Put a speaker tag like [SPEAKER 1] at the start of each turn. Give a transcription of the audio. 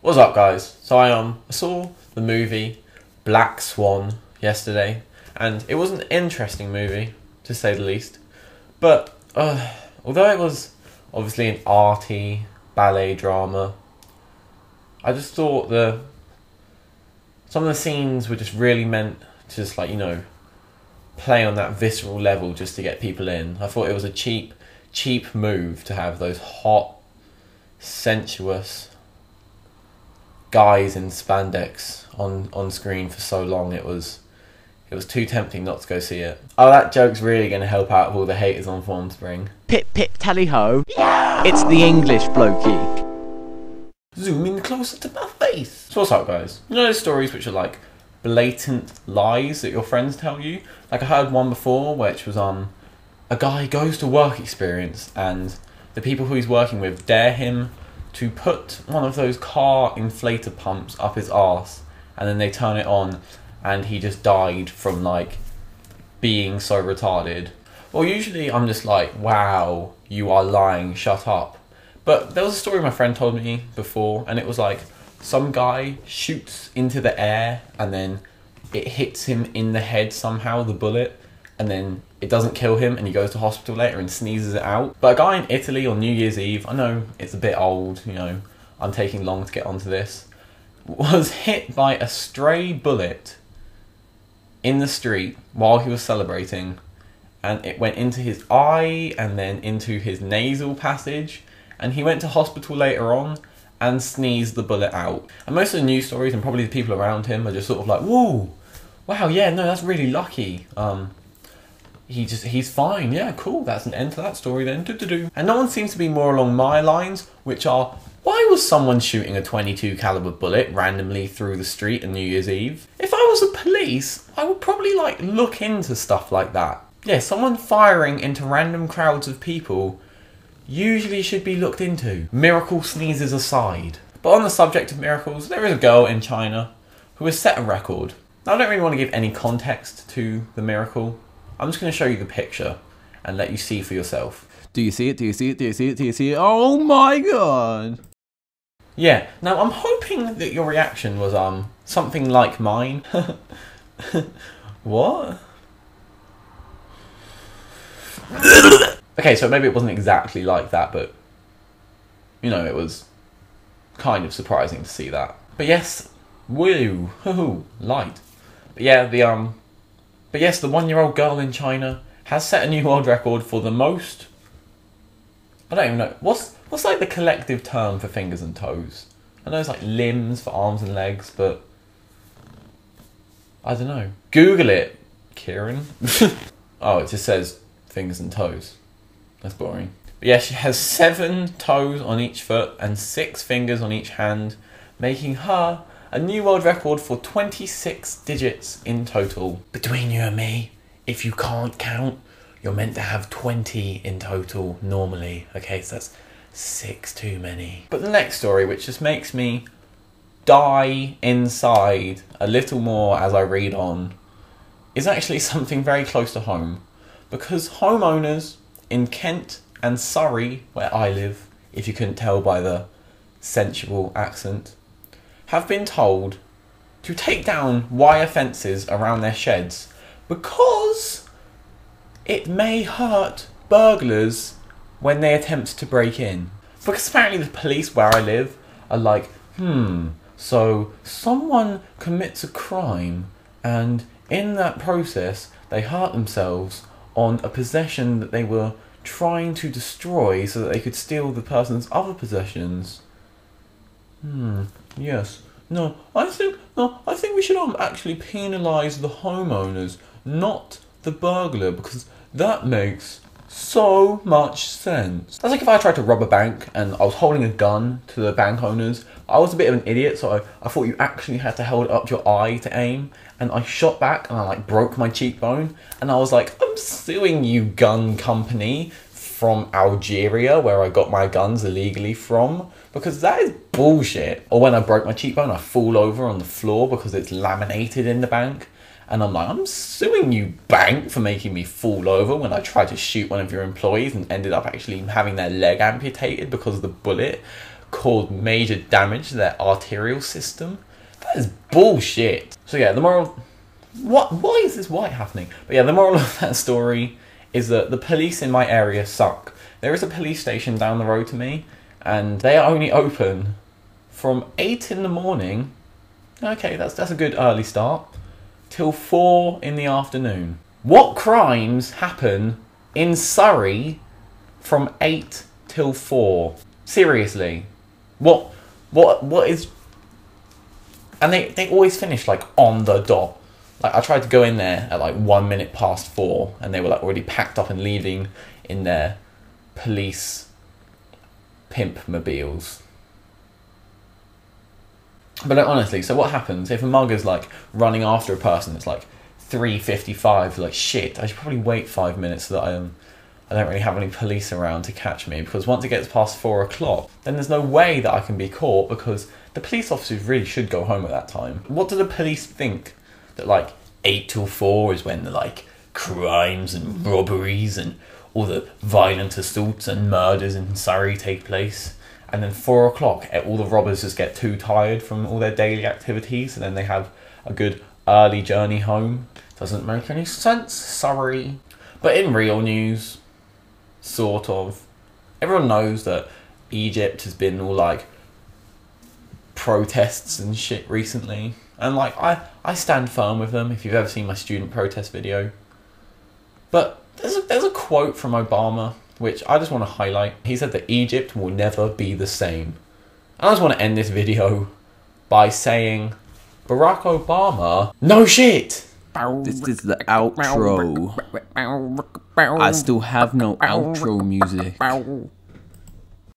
[SPEAKER 1] What's up, guys? So I saw the movie Black Swan yesterday, and it was an interesting movie, to say the least. But although it was obviously an arty ballet drama, I just thought some of the scenes were just really meant to just play on that visceral level just to get people in. I thought it was a cheap move to have those hot, sensuous guys in spandex on screen for so long. It was too tempting not to go see it. Oh, that joke's really going to help out with all the haters on Form Spring.
[SPEAKER 2] Pip pip tally ho. Yeah! It's the English blokey.
[SPEAKER 1] Zoom in closer to my face. So what's up, guys? You know those stories which are like blatant lies that your friends tell you? Like I heard one before which was a guy goes to work experience and the people who he's working with dare him to put one of those car inflator pumps up his arse, and then they turn it on and he just died from being so retarded. Well, usually I'm just like, wow, you are lying, shut up. But there was a story my friend told me before, and it was like some guy shoots into the air and then it hits him in the head somehow, the bullet, and then it doesn't kill him and he goes to hospital later and sneezes it out. But a guy in Italy on New Year's Eve, I know it's a bit old, I'm taking long to get onto this, was hit by a stray bullet in the street while he was celebrating, and it went into his eye and then into his nasal passage, and he went to hospital later on and sneezed the bullet out. And most of the news stories and probably the people around him are just sort of like, whoa, wow, yeah, no, that's really lucky. He's fine, yeah, cool, that's an end to that story then. And no one seems to be more along my lines, which are, why was someone shooting a .22 caliber bullet randomly through the street on New Year's Eve? If I was the police, I would probably look into stuff like that. Yeah, someone firing into random crowds of people usually should be looked into, miracle sneezes aside. But on the subject of miracles, there is a girl in China who has set a record. Now, I don't really want to give any context to the miracle. I'm just going to show you the picture and let you see for yourself.
[SPEAKER 2] Do you see it? Do you see it? Do you see it? Do you see it? Oh my god!
[SPEAKER 1] Yeah, now I'm hoping that your reaction was something like mine. What? Okay, so maybe it wasn't exactly like that, but it was kind of surprising to see that. But yes, woo, hoo, light. But yeah, but yes, the 1-year-old girl in China has set a new world record for the most. I don't even know what's the collective term for fingers and toes. I know it's limbs for arms and legs, but I don't know. Google it, Kieran. Oh, it just says fingers and toes. That's boring. But yeah, she has 7 toes on each foot and 6 fingers on each hand, making her a new world record for 26 digits in total. Between you and me, if you can't count, you're meant to have 20 in total normally. Okay, so that's 6 too many. But the next story, which just makes me die inside a little more as I read on, is actually something very close to home. Because homeowners in Kent and Surrey, where I live, if you couldn't tell by the sensual accent, have been told to take down wire fences around their sheds because it may hurt burglars when they attempt to break in. Because apparently the police where I live are like, so someone commits a crime and in that process they hurt themselves on a possession that they were trying to destroy so that they could steal the person's other possessions. Yes. No, I think we should actually penalise the homeowners, not the burglar, because that makes so much sense. That's like if I tried to rob a bank and I was holding a gun to the bank owners. I was a bit of an idiot, so I thought you actually had to hold up your eye to aim, and I shot back and I broke my cheekbone, and I was like, I'm suing you, gun company from Algeria, where I got my guns illegally from, because that is bullshit. Or when I broke my cheekbone, I fall over on the floor because it's laminated in the bank. And I'm like, I'm suing you, bank, for making me fall over when I tried to shoot one of your employees and ended up actually having their leg amputated because of the bullet. caused major damage to their arterial system. That is bullshit. So yeah, the moral... Why is this white happening? But yeah, the moral of that story is that the police in my area suck. There is a police station down the road to me, and they are only open from 8 in the morning. Okay, that's a good early start. Till 4 in the afternoon. What crimes happen in Surrey from 8 till 4? Seriously. What is... And they always finish like on the dot. Like I tried to go in there at like 1 minute past 4 and they were like already packed up and leaving in their police pimp mobiles. But honestly, so what happens if a mug is like running after a person? It's like 3:55. Like shit, I should probably wait 5 minutes so that I don't really have any police around to catch me, because once it gets past 4 o'clock, then there's no way that I can be caught, because the police officers really should go home at that time. What do the police think? That like 8 till 4 is when the like crimes and robberies and all the violent assaults and murders in Surrey take place, and then 4 o'clock all the robbers just get too tired from all their daily activities and then they have a good early journey home? Doesn't make any sense, Surrey. But in real news, sort of, everyone knows that Egypt has been all like protests and shit recently, and like I stand firm with them if you've ever seen my student protest video. But there's a quote from Obama which I just want to highlight. He said that Egypt will never be the same. And I just want to end this video by saying Barack Obama, no shit.
[SPEAKER 2] This is the outro. I still have no outro music.